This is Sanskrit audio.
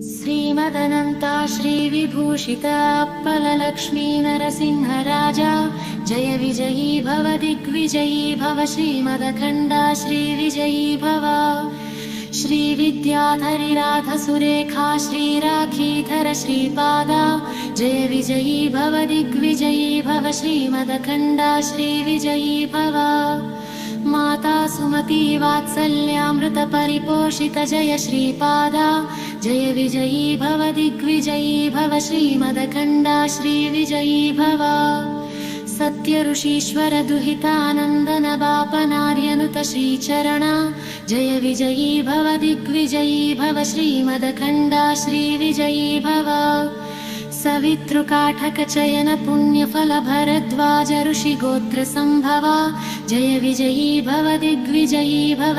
श्रीमदनन्ता श्रीविभूषिता अप्पललक्ष्मी नरसिंहराजा जय विजयी भव दिग्विजयी भव श्रीमदखण्डा श्रीविजयी भव श्रीविद्याधरिराध सुरेखा श्रीराखीधर श्रीपादा जय विजयी भव दिग्विजयी भव श्रीमदखण्डा श्रीविजयी भव माता सुमती वात्सल्यामृत परिपोषित जय श्रीपादा जय विजयी भव दिग्विजयी भव श्रीमदखण्डा श्रीविजयी भव सत्य ऋषीश्वर दुहितानन्दन बापनार्यनुत श्रीचरणा जय विजयी भव दिग्विजयी भव श्रीमदखण्डा श्रीविजयी भव सवितृकाठक चयन पुण्यफल भरद्वाज ऋषि गोत्र संभवा जय विजयी भव दिग्विजयी भव